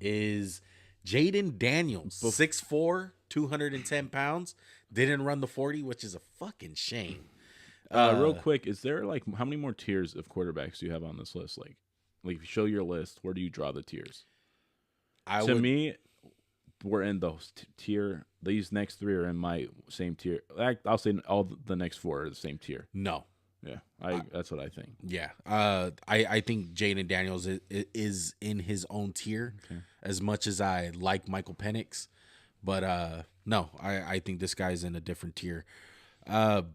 is Jayden Daniels, 6'4", 210 pounds. Didn't run the 40, which is a fucking shame. Real quick, is there like how many more tiers of quarterbacks do you have on this list? Like if you show your list, where do you draw the tiers? To me, we're in those tier. These next three are in my same tier. I'll say all the next four are the same tier. No. Yeah, that's what I think. Yeah. I think Jayden Daniels is in his own tier as much as I like Michael Penix. But no, I think this guy's in a different tier. From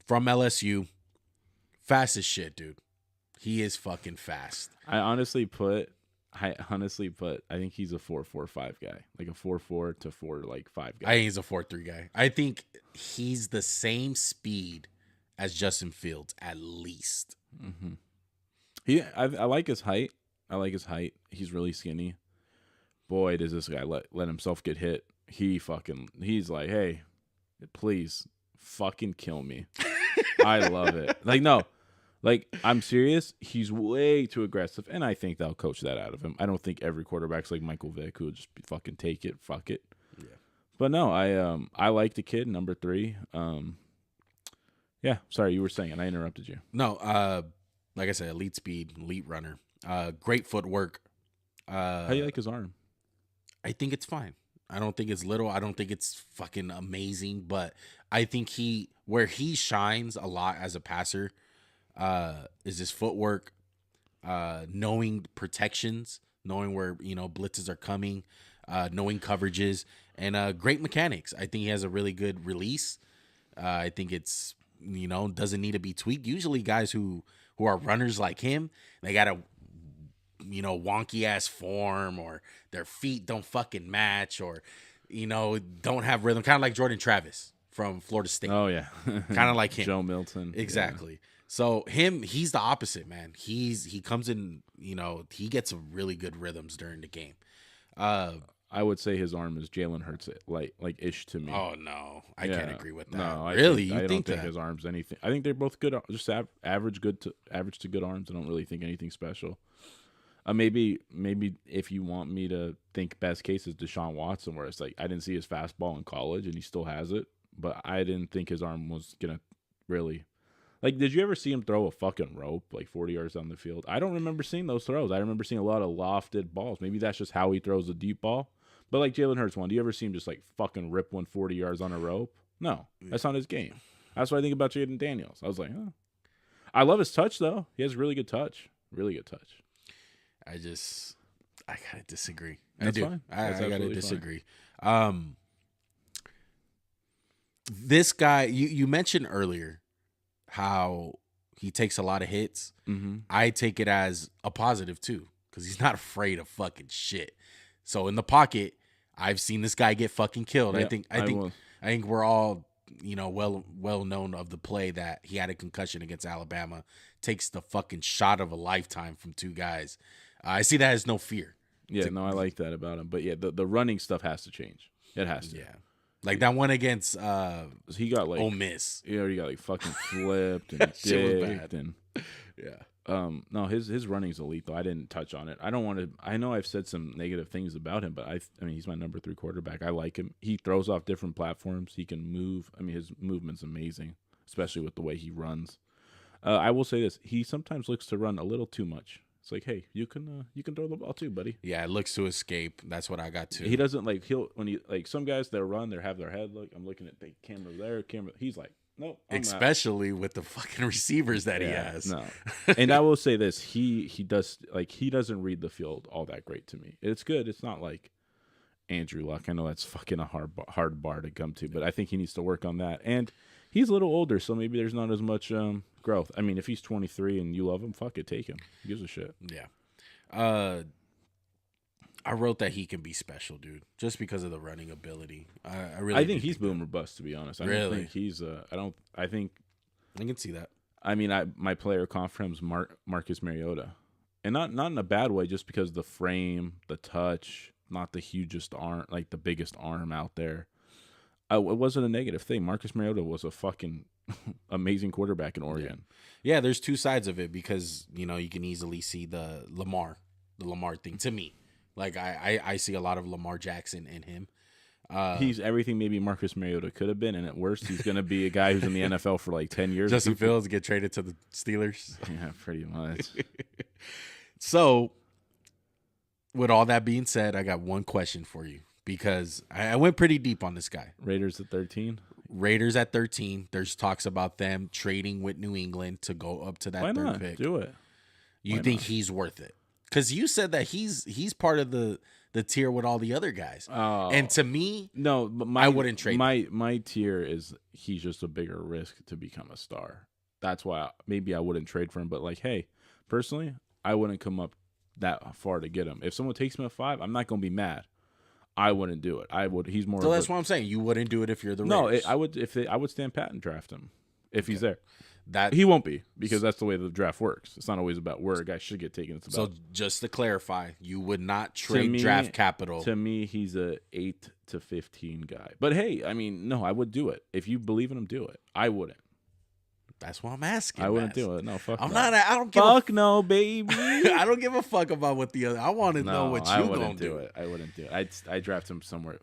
LSU, fast as shit, dude. He is fucking fast. I honestly put, I think he's a 4.45 guy, like a 4.4 to 4.5 guy. I think he's a 4.3 guy. I think he's the same speed as Justin Fields, at least. Mm-hmm. I like his height. He's really skinny. Boy, does this guy let himself get hit. He's like, hey, please fucking kill me. I love it. I'm serious. He's way too aggressive, and I think they'll coach that out of him. I don't think every quarterback's like Michael Vick, who would just fucking take it, fuck it. Yeah. But no, I like the kid, number 3. Yeah, sorry, you were saying, and I interrupted you. No, like I said, elite speed, elite runner, great footwork. How do you like his arm? I think it's fine. I don't think it's little. I don't think it's fucking amazing, but I think where he shines a lot as a passer is his footwork, knowing protections, knowing where blitzes are coming, knowing coverages, and great mechanics. I think he has a really good release. I think it's doesn't need to be tweaked. Usually guys who are runners like him, they got a wonky ass form, or their feet don't fucking match, or don't have rhythm, kind of like Jordan Travis from Florida State. Oh yeah. Kind of like him. Joe Milton. Exactly. Yeah. So he's the opposite, man. He comes in, he gets really good rhythms during the game. I would say his arm is Jalen Hurts like ish to me. Oh no, I can't agree with that. No, I don't think his arm's anything. I think they're both good, just average to good arms. I don't really think anything special. Maybe if you want me to think best case is Deshaun Watson, where it's like I didn't see his fastball in college and he still has it, but I didn't think his arm was gonna really. Like, did you ever see him throw a fucking rope like 40 yards down the field? I don't remember seeing those throws. I remember seeing a lot of lofted balls. Maybe that's just how he throws a deep ball. But like Jalen Hurts one, do you ever see him just like fucking rip 140 yards on a rope? No, that's not his game. That's what I think about Jayden Daniels. I was like, oh. I love his touch though. He has really good touch. Really good touch. I gotta disagree. That's I do. Fine. I gotta disagree. This guy, you mentioned earlier how he takes a lot of hits. Mm-hmm. I take it as a positive too, because he's not afraid of fucking shit. So in the pocket, I've seen this guy get fucking killed. Yeah, I think we're all well known of the play that he had a concussion against Alabama, takes the fucking shot of a lifetime from 2 guys. I see that as no fear. Yeah, I like that about him. But yeah, the running stuff has to change. It has to. Yeah. Like that one against he got like Ole Miss. He got like fucking flipped and dicked and yeah. No, his running's elite though. I didn't touch on it. I don't want to. I know I've said some negative things about him, but I mean he's my number 3 quarterback. I like him. He throws off different platforms. He can move. I mean his movement's amazing, especially with the way he runs. I will say this: he sometimes looks to run a little too much. It's like, hey, you can throw the ball too, buddy. Yeah, it looks to escape. That's what I got too. He doesn't like when he like some guys that run, they have their head look. I'm looking at the camera there, camera. He's like, nope. Especially with the fucking receivers that he has. No, and I will say this: he doesn't read the field all that great to me. It's good. It's not like Andrew Luck. I know that's fucking a hard bar to come to, but I think he needs to work on that. And he's a little older, so maybe there's not as much growth. I mean, if he's 23 and you love him, fuck it, take him. He gives a shit. Yeah. I wrote that he can be special, dude, just because of the running ability. I think he's boom or bust, to be honest. I don't think he's. I think I can see that. I mean, my player comp for him is Marcus Mariota, and not in a bad way, just because the frame, the touch, not the hugest arm, like the biggest arm out there. It wasn't a negative thing. Marcus Mariota was a fucking amazing quarterback in Oregon. Yeah, there's 2 sides of it because, you can easily see the Lamar thing to me. Like I see a lot of Lamar Jackson in him. He's everything maybe Marcus Mariota could have been, and at worst, he's going to be a guy who's in the NFL for like 10 years. Justin Fields get traded to the Steelers. Yeah, pretty much. So, with all that being said, I got one question for you because I went pretty deep on this guy. Raiders at 13. Raiders at 13. There's talks about them trading with New England to go up to that Why third not? pick. Do it. You Why think not? he's worth it? Because you said that he's part of the tier with all the other guys. Oh. And to me, No, but I wouldn't trade my tier is he's just a bigger risk to become a star. That's why maybe I wouldn't trade for him. But like, hey, personally, I wouldn't come up that far to get him. If someone takes him at 5, I'm not gonna be mad. I wouldn't do it. I would. He's more. So that's what I'm saying. You wouldn't do it if you're the Raiders. I would. I would stand pat and draft him if he's there. That He won't be because that's the way the draft works. It's not always about where a guy should get taken. It's about. So just to clarify, you would not trade draft capital. To me, he's a 8 to 15 guy. But hey, I mean, no, I would do it. If you believe in him, do it. I wouldn't. That's what I'm asking. I wouldn't do it. No, fuck. I'm no. not. I don't give. Fuck no, baby. I don't give a fuck about what the other. I want to know what you gonna do. It. I wouldn't do it. I'd draft him somewhere.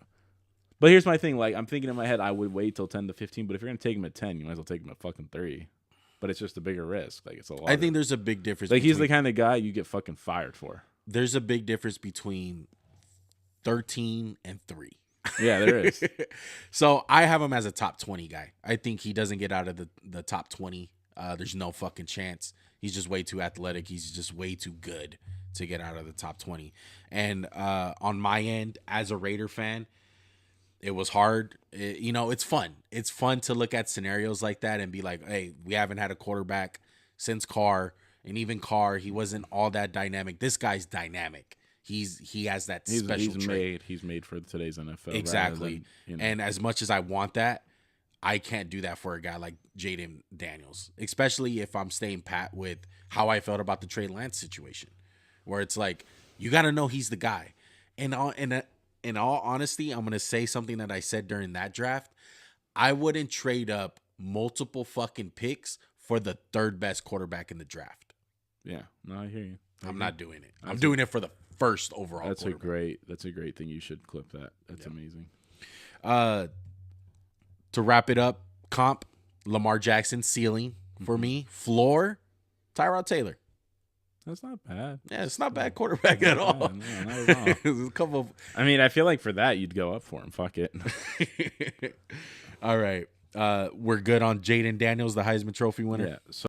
But here's my thing. Like, I'm thinking in my head, I would wait till 10 to 15. But if you're gonna take him at 10, you might as well take him at fucking 3. But it's just a bigger risk. Like, it's a lot. I think there's a big difference. Like, he's the kind of guy you get fucking fired for. There's a big difference between 13 and 3. Yeah, there is. So I have him as a top 20 guy. I think he doesn't get out of the top 20. There's no fucking chance. He's just way too athletic. He's just way too good to get out of the top 20. And on my end, as a Raider fan, it was hard. It's fun. It's fun to look at scenarios like that and be like, hey, we haven't had a quarterback since Carr. And even Carr, he wasn't all that dynamic. This guy's dynamic. He has that special trait. He's made for today's NFL. Exactly. Than, And as much as I want that, I can't do that for a guy like Jayden Daniels, especially if I'm staying pat with how I felt about the Trey Lance situation, where it's like, you got to know he's the guy. And in all honesty, I'm going to say something that I said during that draft. I wouldn't trade up multiple fucking picks for the third best quarterback in the draft. Yeah. No, I hear you. I'm not doing it. I'm doing it for the first overall That's quarterback. That's a great thing. You should clip that. That's amazing. To wrap it up, comp, Lamar Jackson, ceiling for me. Floor, Tyrod Taylor. That's not bad. Yeah, it's not bad quarterback at all. No, not at all. There's a couple of... I mean, I feel like for that, you'd go up for him. Fuck it. All right. We're good on Jayden Daniels, the Heisman Trophy winner. Yeah. So